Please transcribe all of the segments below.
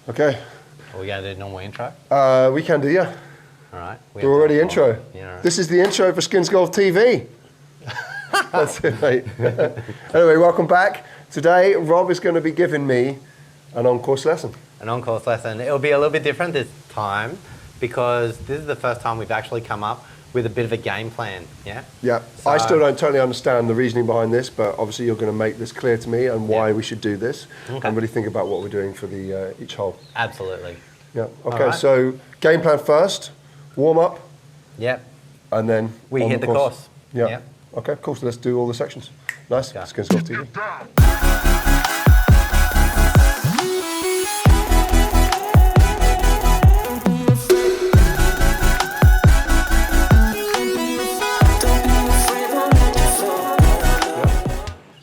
Okay. Are we going to do normal intro? We can do, yeah. All right. We're already intro. Yeah, right. This is the intro for Skins Golf TV. That's it, mate. Anyway, welcome back. Today, Rob is going to be giving me an on-course lesson. An on-course lesson. It'll be a little bit different this time because this is the first time we've actually come up with a bit of a game plan, yeah? Yeah. So, I still don't totally understand the reasoning behind this, but obviously you're going to make this clear to me and why we should do this and really think about what we're doing for the each hole. Absolutely. Yeah. Okay, so game plan first, warm up. Yep. And then we hit the course. Yeah. Yep. Okay, cool. So let's do all the sections. Nice. Go. Skins Golf TV.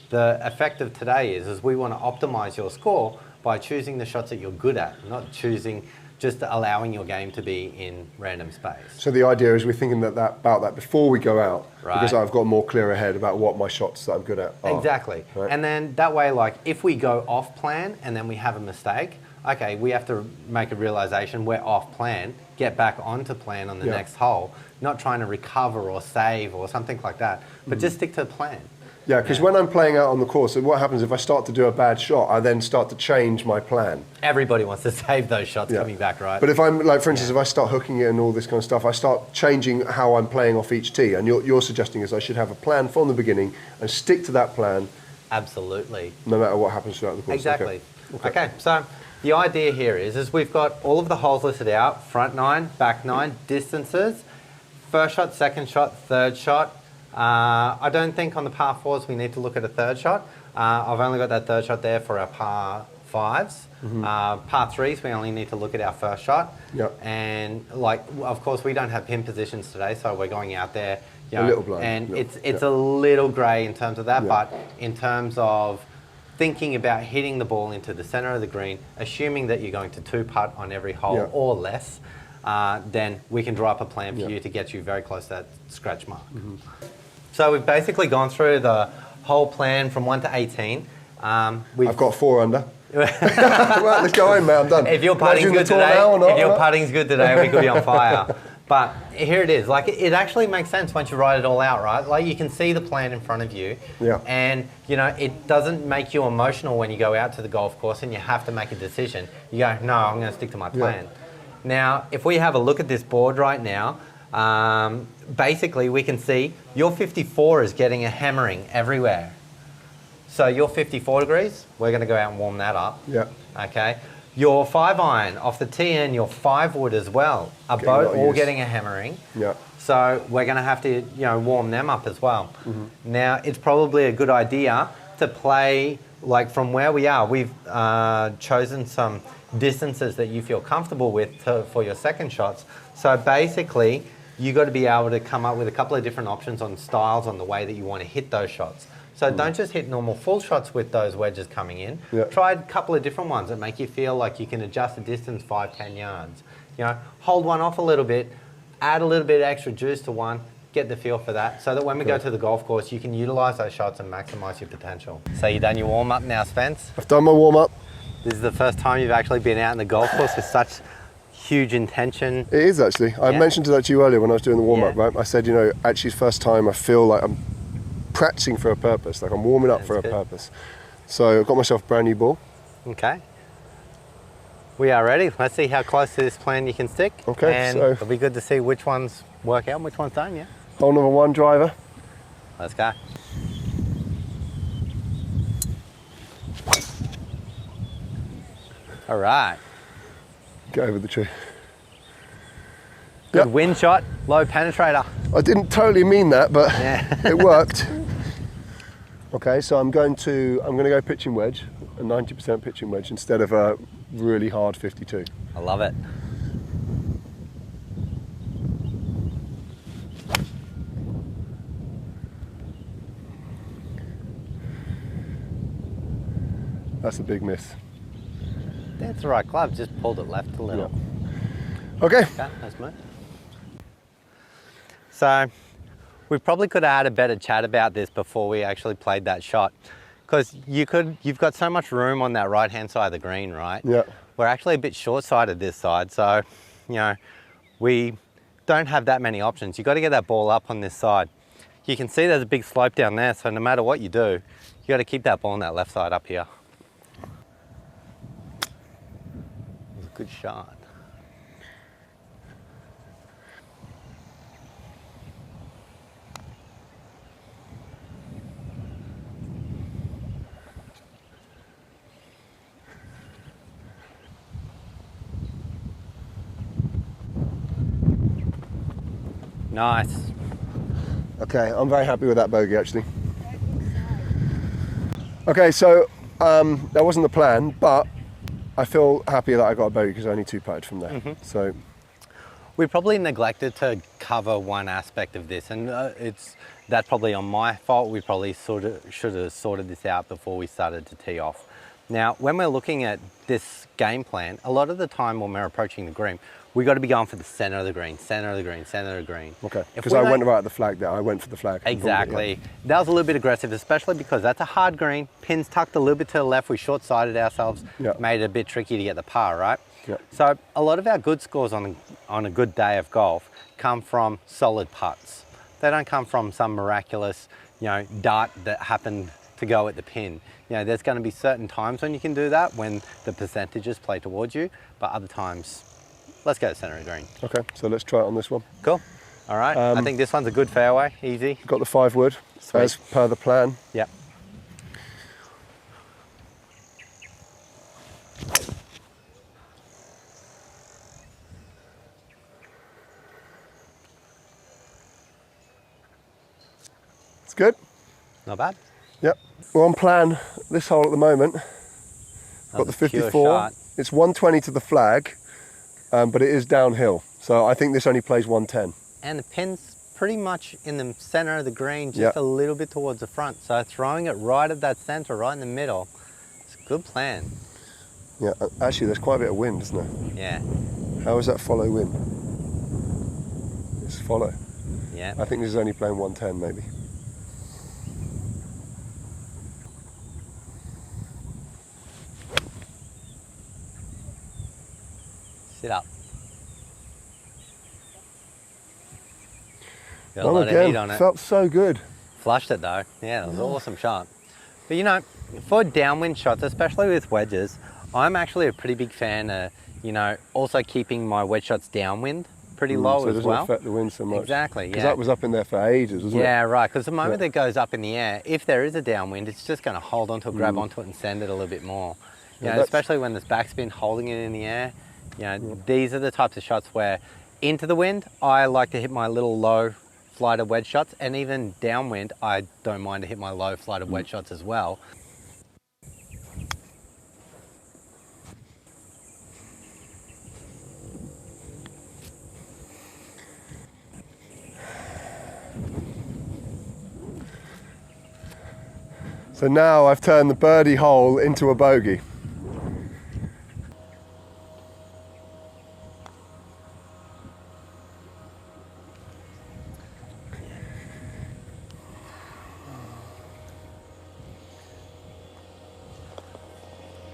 The effect of today is we want to optimize your score by choosing the shots that you're good at, not choosing just allowing your game to be in random space. So the idea is we're thinking about that before we go out, right. Because I've got more clear ahead about what my shots that I'm good at are. Exactly. Right. And then that way, like if we go off plan and then we have a mistake, okay, we have to make a realization we're off plan, get back onto plan on the next hole, not trying to recover or save or something like that, but just stick to the plan. Yeah, because when I'm playing out on the course, what happens if I start to do a bad shot, I then start to change my plan. Everybody wants to save those shots coming back, right? But if I'm, like, for instance, if I start hooking it and all this kind of stuff, I start changing how I'm playing off each tee. And you're suggesting is I should have a plan from the beginning and stick to that plan. Absolutely. No matter what happens throughout the course. Exactly. Okay, so the idea here is we've got all of the holes listed out, front 9, back 9, distances, first shot, second shot, third shot. I don't think on the par 4s we need to look at a third shot. I've only got that third shot there for our par 5s. Par 3s we only need to look at our first shot. Yep. And like, of course we don't have pin positions today, so we're going out there. You know, a little blind. and Yep. it's a little grey in terms of that, but in terms of thinking about hitting the ball into the centre of the green, assuming that you're going to 2-putt on every hole or less, then we can draw up a plan for you to get you very close to that scratch mark. So we've basically gone through the whole plan from 1 to 18. I've got 4 under. Well, let's go home, mate. I'm done. If your putting's good today, we could be on fire. But here it is. Like it actually makes sense once you write it all out, right? Like you can see the plan in front of you, and you know it doesn't make you emotional when you go out to the golf course and you have to make a decision. You go, no, I'm going to stick to my plan. Now, if we have a look at this board right now, basically we can see your 54 is getting a hammering everywhere. So your 54 degrees, we're going to go out and warm that up. Yeah. Okay. Your 5-iron off the tee and your 5-wood as well are both all getting a hammering. Yeah. So we're going to have to, warm them up as well. Now, it's probably a good idea to play, like from where we are, we've chosen some distances that you feel comfortable with for your second shots. So basically, you got to be able to come up with a couple of different options on styles on the way that you want to hit those shots. So don't just hit normal full shots with those wedges coming in. Try a couple of different ones that make you feel like you can adjust the distance 5-10 yards. Hold one off a little bit, add a little bit of extra juice to one, get the feel for that, so that when we go to the golf course, you can utilize those shots and maximize your potential. So you done your warm up now, Spence? I've done my warm up. This is the first time you've actually been out in the golf course with such huge intention. It is actually. I mentioned that to you earlier when I was doing the warm up, right? I said, actually it's first time I feel like I'm practicing for a purpose, like I'm warming up for a purpose. So I've got myself a brand new ball. Okay. We are ready. Let's see how close to this plan you can stick. Okay, and so it'll be good to see which ones work out and which ones don't, hole number 1 driver. Let's go. All right. Get over the tree. Good wind shot, low penetrator. I didn't totally mean that, but it worked. Okay, so I'm going to go pitching wedge, a 90% pitching wedge instead of a really hard 52. I love it. That's a big miss. That's the right club, just pulled it left a little. Okay. Okay, let's move. So we probably could have had a better chat about this before we actually played that shot, because you've got so much room on that right hand side of the green, right? Yeah. we're actually a bit short-sighted this side, so, you know, we don't have that many options. You've got to get that ball up on this side. You can see there's a big slope down there, so no matter what you do, you got to keep that ball on that left side up here. It was a good shot. Nice. Okay, I'm very happy with that bogey actually. Okay, so that wasn't the plan, but I feel happy that I got a bogey because I only 2-putted from there. So we probably neglected to cover one aspect of this, and that's probably on my fault. We probably should have sorted this out before we started to tee off. Now, when we're looking at this game plan, a lot of the time when we're approaching the green, we got to be going for the center of the green, center of the green, center of the green. okay, because I went right at the flag there. I went for the flag. Exactly. That was a little bit aggressive, especially because that's a hard green. Pins tucked a little bit to the left. We short-sighted ourselves, made it a bit tricky to get the par, right? Yeah. So a lot of our good scores on a good day of golf come from solid putts. They don't come from some miraculous, you know, dart that happened to go at the pin. You know, there's going to be certain times when you can do that, when the percentages play towards you, but other times, let's go to center of the green. Okay, so let's try it on this one. Cool. All right. I think this one's a good fairway, easy. Got the 5 wood, as per the plan. Yep. It's good. Not bad. Yep. We're on plan this hole at the moment. Got the That's a pure 54. shot. It's 120 to the flag, but it is downhill. So I think this only plays 110. And the pin's pretty much in the center of the green, just a little bit towards the front. So throwing it right at that center, right in the middle, it's a good plan. Yeah, actually there's quite a bit of wind, isn't there? Yeah. How is that follow wind? It's follow. Yeah. I think this is only playing 110 maybe. Sit up. Got a Well, lot of heat on it. felt so good. Flushed it though. Yeah, it was an awesome shot. But you know, for downwind shots, especially with wedges, I'm actually a pretty big fan of, you know, also keeping my wedge shots downwind pretty low so it as doesn't well. affect the wind so much. Exactly, Because yeah. that was up in there for ages, wasn't it? Yeah, right. Because the moment it goes up in the air, if there is a downwind, it's just going to hold onto it, grab onto it, and send it a little bit more. You know, especially when there's backspin holding it in the air. You know, these are the types of shots where into the wind, I like to hit my little low flighted wedge shots, and even downwind, I don't mind to hit my low flighted wedge shots as well. So now I've turned the birdie hole into a bogey.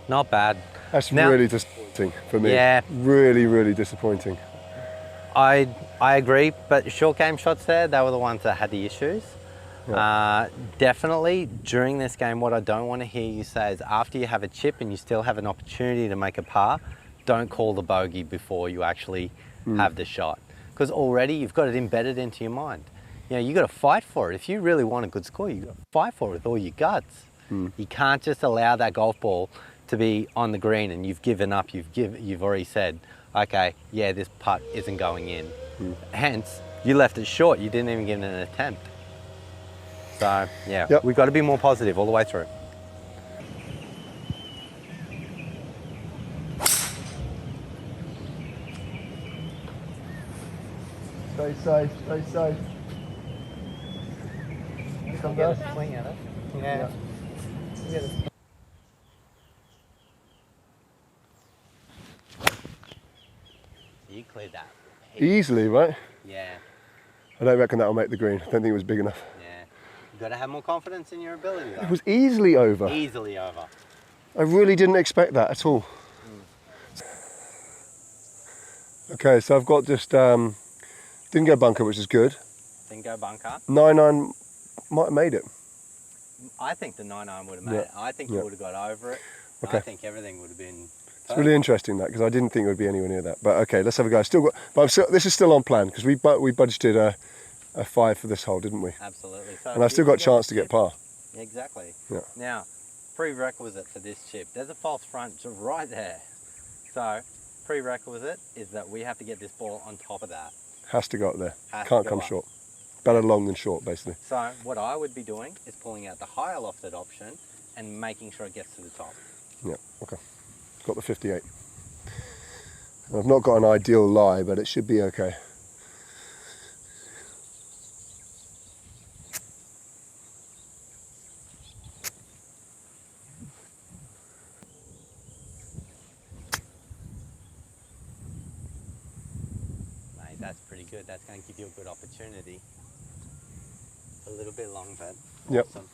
Not bad. That's Now- really disappointing for me. Yeah. Really, really disappointing. I agree, but short game shots there, they were the ones that had the issues. Definitely during this game, what I don't want to hear you say is after you have a chip and you still have an opportunity to make a par, don't call the bogey before you actually have the shot. Because already you've got it embedded into your mind. You know, you got to fight for it. If you really want a good score, you got to fight for it with all your guts. You can't just allow that golf ball to be on the green and you've given up. You've already said, okay, yeah, this putt isn't going in. Hence, you left it short. You didn't even give it an attempt. So yeah, we've got to be more positive all the way through. Stay safe, stay safe. Come Get down. a swing at it. Yeah. You cleared that. Easily, right? Yeah. I don't reckon that'll make the green. I don't think it was big enough. Yeah. You've got to have more confidence in your ability though. It was easily over. Easily over. I really didn't expect that at all. Okay, so I've got just didn't go bunker, which is good. Didn't go bunker. 9-9 might have made it. I think the 9-iron would have made it. I think you would have got over it. Okay. I think everything would have been. It's really interesting that, because I didn't think it would be anywhere near that. But okay, let's have a go. Still got, but this is still on plan, because we budgeted a 5 for this hole, didn't we? Absolutely. So And I've still got a chance to get par. Exactly. Yeah. Now, prerequisite for this chip. There's a false front right there. So, prerequisite is that we have to get this ball on top of that. Has to go up there. Has to Can't go come up. short. Better long than short, basically. So, what I would be doing is pulling out the higher lofted option and making sure it gets to the top. Yeah, okay. Got the 58. I've not got an ideal lie, but it should be okay. Mate, that's pretty good. That's going to give you a good opportunity. It's a little bit long, but Yep. awesome.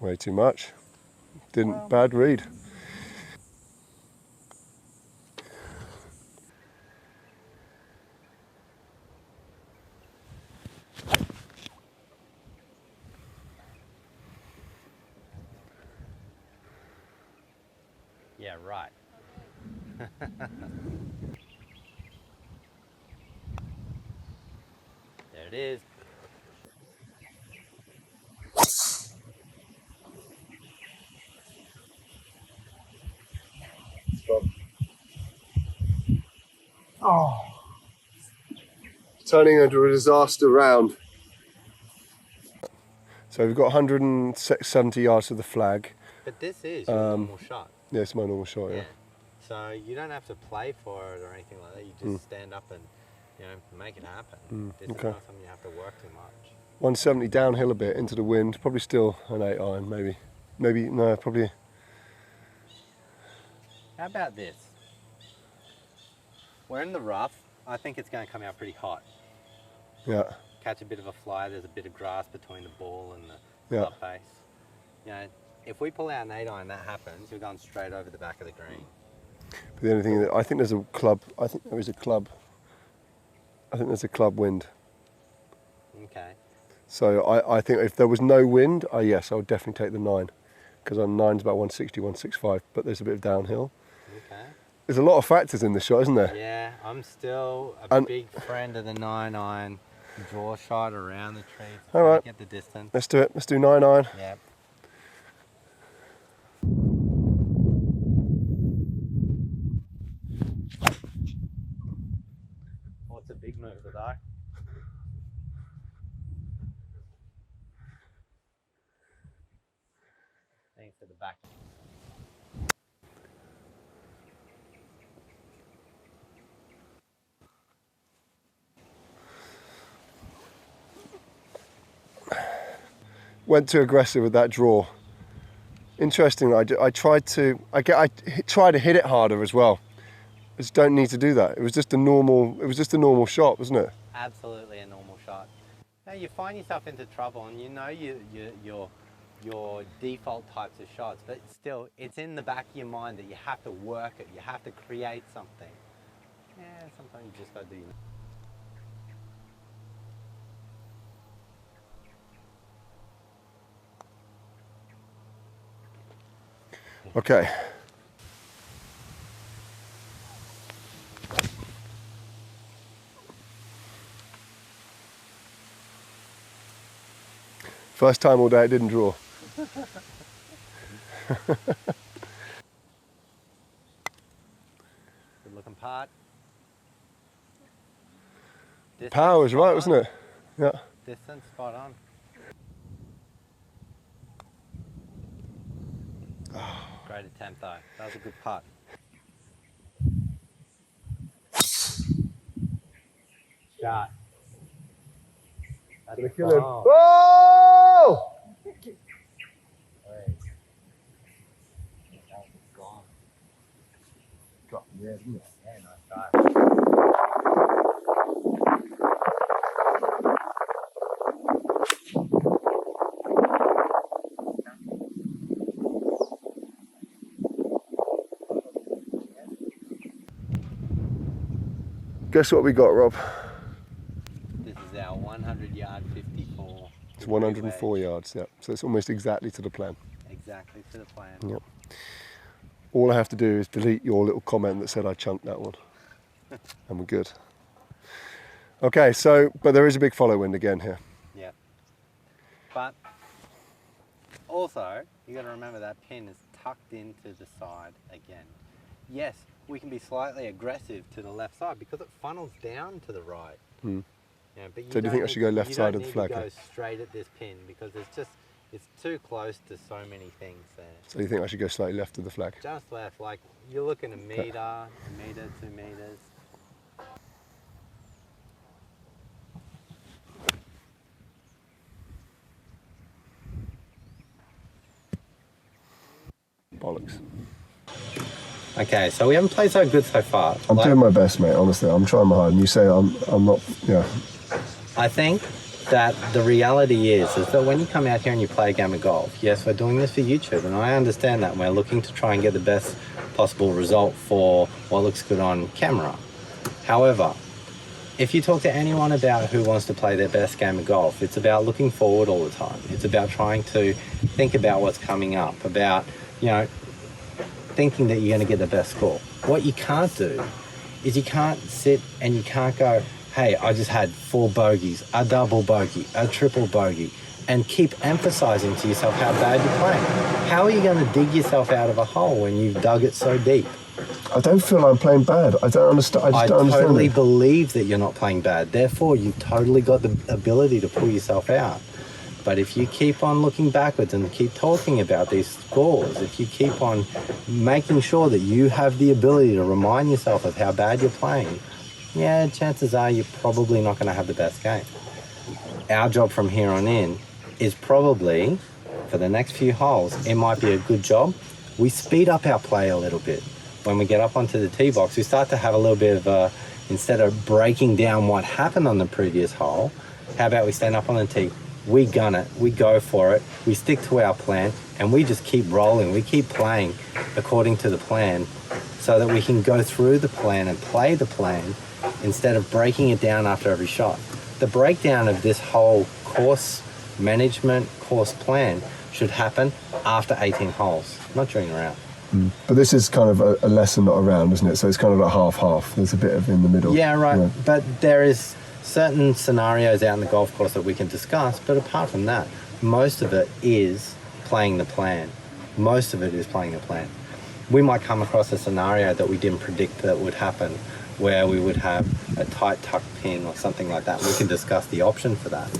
Way too much. Bad read. Yeah, right. There it is. Oh. Turning into a disaster round. So we've got 170 yards to the flag. But this is your normal shot. Yeah, it's my normal shot, yeah. So you don't have to play for it or anything like that. You just stand up and, make it happen. This is okay. not something you have to work too much. 170 downhill a bit into the wind. Probably still an 8-iron, maybe. No, probably. How about this? We're in the rough. I think it's going to come out pretty hot. Yeah. Catch a bit of a fly. There's a bit of grass between the ball and the club face. If we pull out an 8-iron, that happens. You're going straight over the back of the green. But the only thing that I think there's a club. I think there is a club. I think there's a club wind. Okay. So I think if there was no wind, yes, I would definitely take the 9, because on 9's about 160, 165. But there's a bit of downhill. Okay. There's a lot of factors in this shot, isn't there? Yeah, I'm still a big friend of the 9-iron draw shot around the tree. All right. Get the distance. Let's do it. Let's do 9-iron. Yep. Oh, it's a big move, though. Thanks to the back. Went too aggressive with that draw. Interesting. I tried to hit it harder as well. I just don't need to do that. It was just a normal shot, wasn't it? Absolutely a normal shot. Now you find yourself into trouble, and you know your default types of shots, but still, it's in the back of your mind that you have to work it. You have to create something. Yeah, sometimes you just got to do. Okay. First time all day it didn't draw. Good looking part. Power was right, wasn't it? Yeah. Distance spot on. Great attempt though. That was a good putt. Shot. That's Gonna kill him. Oh. Oh! Gone. Got him, yeah, didn't it? Yeah, nice shot. Guess what we got, Rob? This is our 100-yard 54. It's 104 yards, yeah. So it's almost exactly to the plan. Exactly to the plan. Yep. All I have to do is delete your little comment that said I chunked that one. And we're good. Okay, so, but there is a big follow wind again here. Yep. But also, you got to remember that pin is tucked into the side again. Yes, we can be slightly aggressive to the left side because it funnels down to the right. Yeah, but So do you think I should go left side of the flag? You don't need to go straight at this pin because it's too close to so many things there. So you think I should go slightly left of the flag? Just left, like you're looking a metre, 2 metres. Bollocks. Okay, so we haven't played so good so far. I'm doing my best, mate, honestly. I'm trying my hard. And you say I'm not, yeah. I think that the reality is that when you come out here and you play a game of golf, yes, we're doing this for YouTube, and I understand that. And we're looking to try and get the best possible result for what looks good on camera. However, if you talk to anyone about who wants to play their best game of golf, it's about looking forward all the time. It's about trying to think about what's coming up, about, you know, thinking that you're going to get the best score. What you can't do is you can't sit and you can't go, hey, I just had 4 bogeys, a double bogey, a triple bogey, and keep emphasizing to yourself how bad you're playing. How are you going to dig yourself out of a hole when you've dug it so deep? I don't feel I'm playing bad. I don't understand. I just don't understand. I totally believe that you're not playing bad. Therefore, you've totally got the ability to pull yourself out. But if you keep on looking backwards and keep talking about these scores, if you keep on making sure that you have the ability to remind yourself of how bad you're playing, yeah, chances are you're probably not going to have the best game. Our job from here on in is probably, for the next few holes, it might be a good job. We speed up our play a little bit. When we get up onto the tee box, we start to have a little bit of a, instead of breaking down what happened on the previous hole, how about we stand up on the tee, we gun it, we go for it, we stick to our plan, and we just keep rolling. We keep playing according to the plan so that we can go through the plan and play the plan instead of breaking it down after every shot. The breakdown of this whole course management, course plan should happen after 18 holes, not during a round. But this is kind of a lesson, not a round, isn't it? So it's kind of like half-half. There's a bit of in the middle. Yeah, right. Yeah. But there is certain scenarios out in the golf course that we can discuss, but apart from that, most of it is playing the plan. Most of it is playing the plan. We might come across a scenario that we didn't predict that would happen, where we would have a tight tuck pin or something like that. We can discuss the option for that.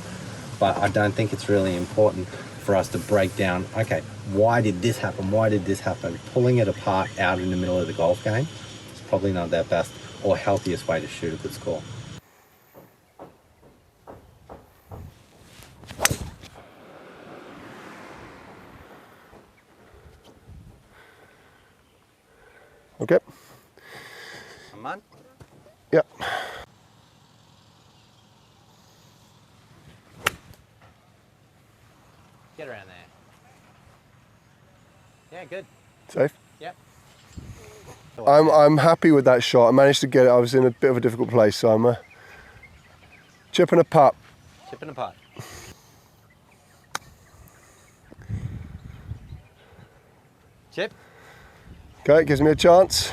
But I don't think it's really important for us to break down, okay, why did this happen? Why did this happen? Pulling it apart out in the middle of the golf game is probably not their best or healthiest way to shoot a good score. Okay. Come on. Yeah. Get around there. Yeah, good. Safe? Yep. I'm happy with that shot. I managed to get it. I was in a bit of a difficult place, so I'm chipping a putt. Chipping a putt. Chip. Okay, gives me a chance.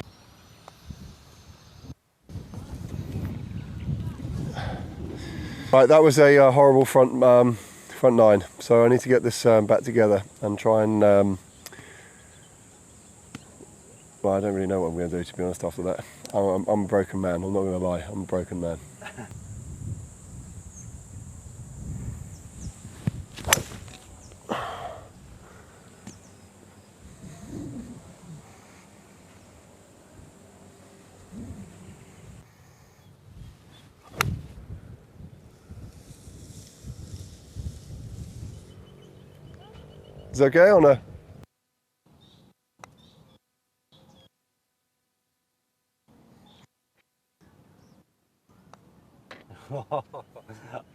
Right, that was a horrible front nine. So I need to get this back together and try and. Well, I don't really know what I'm going to do, to be honest. After that, I'm a broken man. I'm not going to lie. I'm a broken man. Is it okay or no?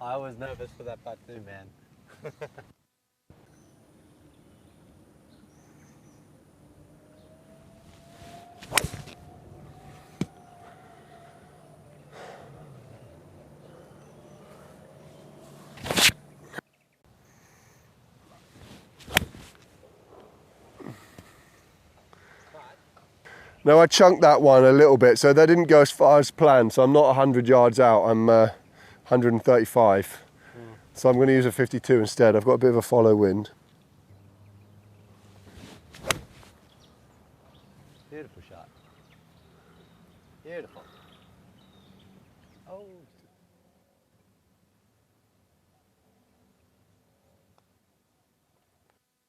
I was nervous for that putt too, man. No, I chunked that one a little bit, so they didn't go as far as planned. So I'm not 100 yards out. I'm 135. So I'm going to use a 52 instead. I've got a bit of a follow wind. Beautiful shot. Beautiful. Oh.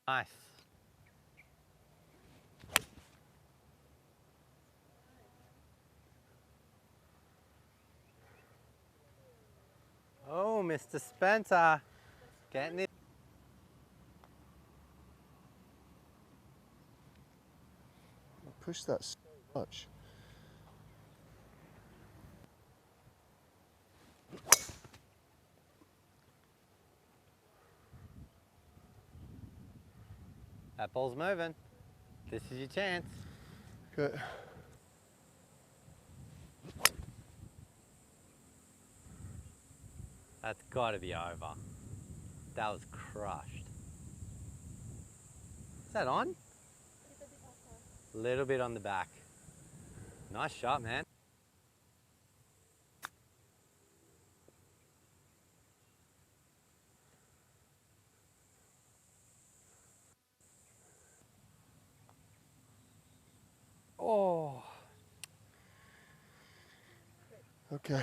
Nice. Oh, Mr. Spencer, getting it. Push that so much. That ball's moving. This is your chance. Good. That's got to be over. That was crushed. Is that on? A little bit on the back. Nice shot, man. Oh. Okay.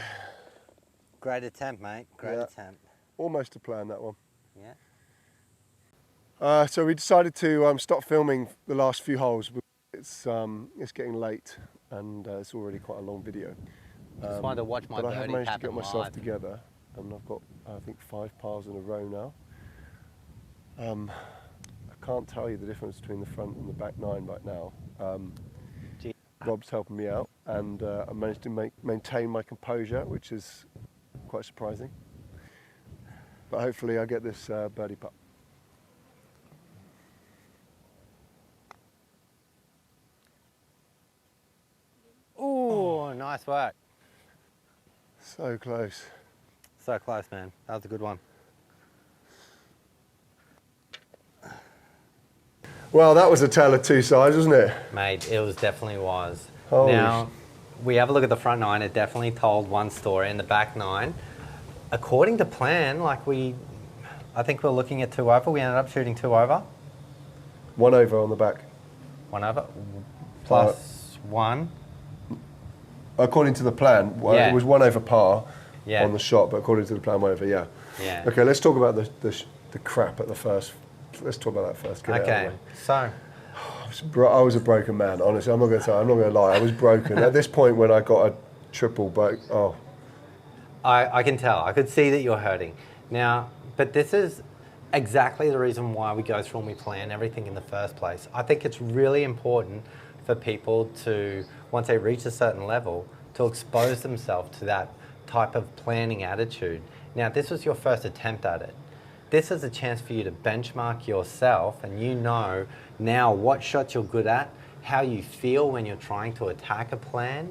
Great attempt, mate. Great attempt. Almost to plan, that one. Yeah. So we decided to stop filming the last few holes. It's getting late, and it's already quite a long video. Just wanted to watch my but I have birdie managed to happen get myself live. together, and I've got I think 5 pars in a row now. I can't tell you the difference between the front and the back 9 right now. Gee. Rob's helping me out, and I managed to maintain my composure, which is quite surprising. But hopefully I get this birdie putt. Ooh, nice work. So close. So close, man. That was a good one. Well, that was a tale of two sides, wasn't it? Mate, it was definitely was. Holy Now, we have a look at the front 9. It definitely told one story. In the back 9, according to plan, I think we're looking at 2 over. We ended up shooting 2 over. 1 over on the back. 1 over. Plus 1. According to the plan, Yeah. it was 1 over par Yeah. on the shot, but according to the plan, 1 over, yeah. Yeah. Okay, let's talk about the crap at the first. Let's talk about that first. Get it out of the Okay, way. so I was a broken man, honestly. I'm not going to lie. I was broken. At this point when I got a triple, but I can tell. I could see that you're hurting. Now, but this is exactly the reason why we go through and we plan everything in the first place. I think it's really important for people to, once they reach a certain level, to expose themselves to that type of planning attitude. Now, this was your first attempt at it. This is a chance for you to benchmark yourself, and you know now what shots you're good at, how you feel when you're trying to attack a plan,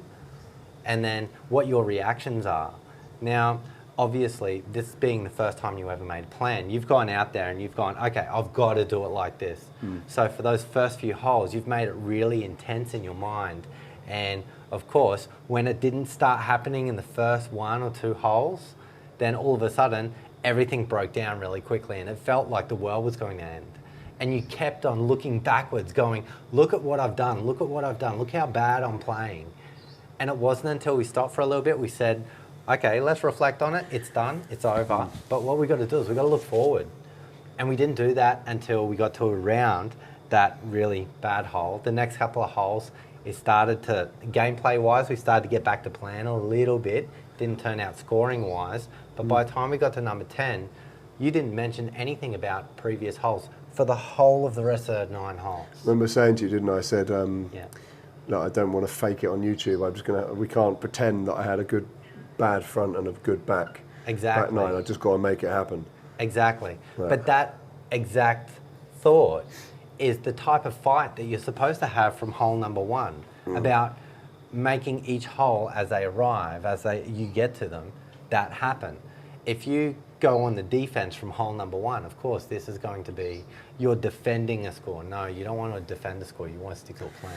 and then what your reactions are. Now, obviously, this being the first time you ever made a plan, you've gone out there and you've gone, okay, I've got to do it like this. So for those first few holes, you've made it really intense in your mind. And of course, when it didn't start happening in the first 1 or 2 holes, then all of a sudden, everything broke down really quickly and it felt like the world was going to end. And you kept on looking backwards going, look at what I've done, look at what I've done, look how bad I'm playing. And it wasn't until we stopped for a little bit, we said, okay, let's reflect on it, it's done, it's over. But what we got to do is we got to look forward. And we didn't do that until we got to around that really bad hole. The next couple of holes, it started to, gameplay-wise, we started to get back to plan a little bit. Didn't turn out scoring-wise, but by the time we got to number 10, you didn't mention anything about previous holes for the whole of the rest of the 9 holes. I remember saying to you, didn't I? I said, Yeah. no, I don't want to fake it on YouTube. We can't pretend that I had a good, bad front and a good back. Exactly. Back 9, I just got to make it happen. Exactly. Right. But that exact thought is the type of fight that you're supposed to have from hole number 1, about making each hole as they arrive, you get to them, that happen. If you go on the defense from hole number 1, of course, this is going to be, you're defending a score. No, you don't want to defend a score, you want to stick to a plan.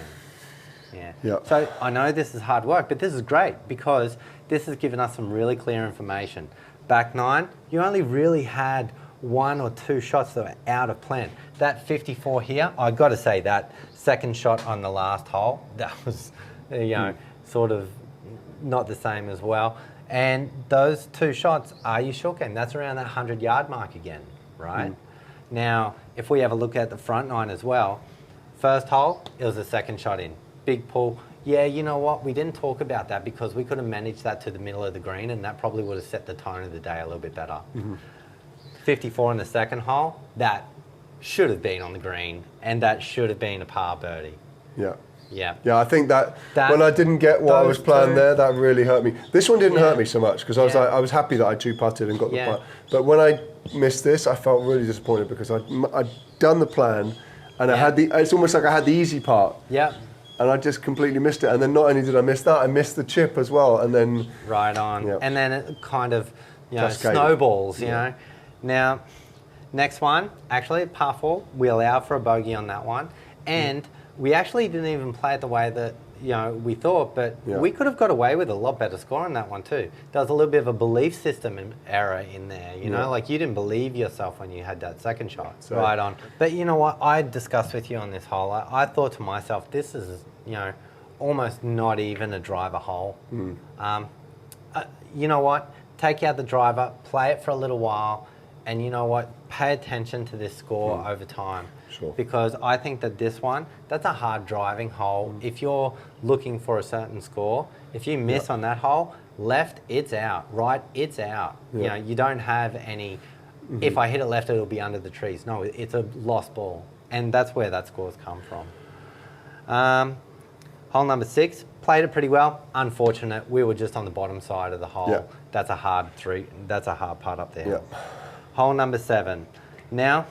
Yeah. Yeah. So I know this is hard work, but this is great because this has given us some really clear information. Back 9, you only really had 1 or 2 shots that were out of plan. That 54 here, I got to say that second shot on the last hole, that was, sort of not the same as well. And those 2 shots are your short game. That's around that 100-yard mark again, right? Now, if we have a look at the front 9 as well, first hole, it was the second shot in. Big pull. Yeah, you know what? We didn't talk about that because we could have managed that to the middle of the green and that probably would have set the tone of the day a little bit better. 54 in the second hole, that should have been on the green and that should have been a par birdie. Yeah. Yeah. Yeah, I think that when I didn't get what I was planning there, that really hurt me. This one didn't hurt me so much because I was happy that I 2-putted and got the putt. But when I missed this, I felt really disappointed because I'd done the plan and I had it's almost like I had the easy part. Yeah. And I just completely missed it. And then not only did I miss that, I missed the chip as well. And then right on. Yeah. And then it kind of Cascaded. snowballs, you know. Now, next one, actually, par 4, we allowed for a bogey on that one. And we actually didn't even play it the way that we thought, but we could have got away with a lot better score on that one too. There was a little bit of a belief system error in there, you know, like you didn't believe yourself when you had that second shot. So, right on. But you know what, I discussed with you on this hole, I thought to myself, this is, almost not even a driver hole. You know what, take out the driver, play it for a little while, and you know what, pay attention to this score over time. Sure. Because I think that this one, that's a hard driving hole. If you're looking for a certain score, if you miss on that hole, left, it's out. Right, it's out. You don't have any, if I hit it left, it'll be under the trees. No, it's a lost ball. And that's where that score's come from. Hole number 6, played it pretty well. Unfortunate, we were just on the bottom side of the hole. Yeah. That's a hard that's a hard putt up there. Yeah. Hole number 7. Now,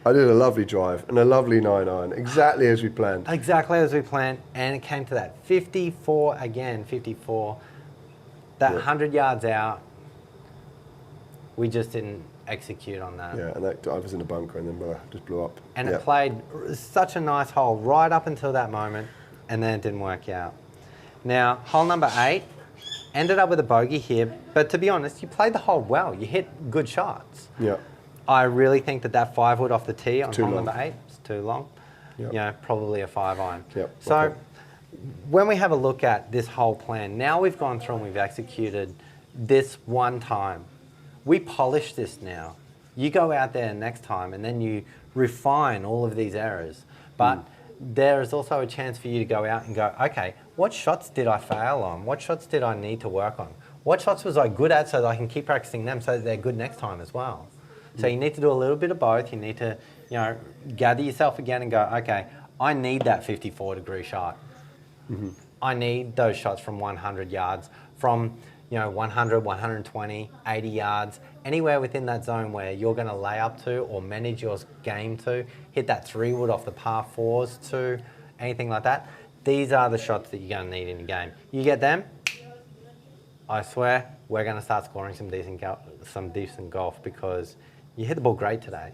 I did a lovely drive and a lovely 9-iron, exactly as we planned. Exactly as we planned, and it came to that 54 again, 54. That 100 yards out, we just didn't execute on that. Yeah, and I was in the bunker and then just blew up. And it played such a nice hole right up until that moment, and then it didn't work out. Now, hole number 8, ended up with a bogey here, but to be honest, you played the hole well. You hit good shots. Yeah. I really think that 5-wood off the tee on hole number 8 is too long. Yep. Probably a 5-iron. Yep. So when we have a look at this whole plan, now we've gone through and we've executed this one time. We polish this now. You go out there next time and then you refine all of these errors. But there is also a chance for you to go out and go, okay, what shots did I fail on? What shots did I need to work on? What shots was I good at so that I can keep practicing them so that they're good next time as well? So you need to do a little bit of both. You need to, gather yourself again and go, okay, I need that 54-degree shot. I need those shots from 100 yards, from 100, 120, 80 yards, anywhere within that zone where you're going to lay up to or manage your game to, hit that 3-wood off the par 4s to, anything like that. These are the shots that you're going to need in your game. You get them, I swear, we're going to start scoring some decent golf because you hit the ball great today.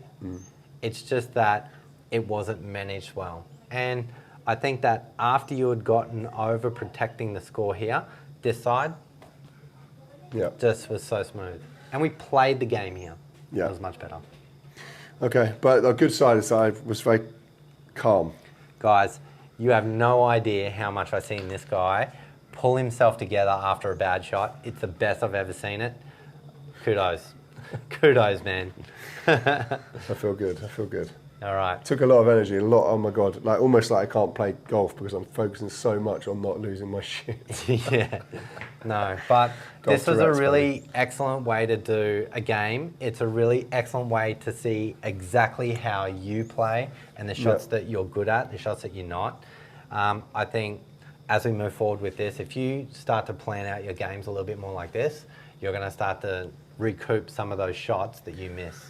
It's just that it wasn't managed well. And I think that after you had gotten over protecting the score here, this side just was so smooth. And we played the game here. It was much better. Okay, but the good side is I was very calm. Guys, you have no idea how much I've seen this guy pull himself together after a bad shot. It's the best I've ever seen it. Kudos. Kudos, man. I feel good. All right. Took a lot of energy, oh my God, almost like I can't play golf because I'm focusing so much on not losing my shit. Yeah. No, but this was a really excellent way to do a game. It's a really excellent way to see exactly how you play and the shots that you're good at, the shots that you're not. I think as we move forward with this, if you start to plan out your games a little bit more like this, you're going to start to recoup some of those shots that you miss.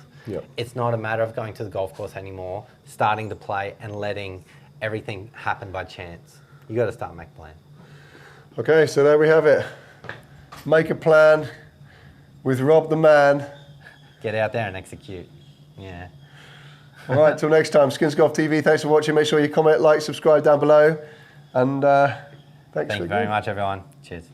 It's not a matter of going to the golf course anymore, starting to play and letting everything happen by chance. You got to start making a plan. Okay, so there we have it. Make a plan with Rob the man. Get out there and execute. Yeah. All right, till next time, Skins Golf TV. Thanks for watching. Make sure you comment, like, subscribe down below. And thanks Thank you very much, everyone. Cheers.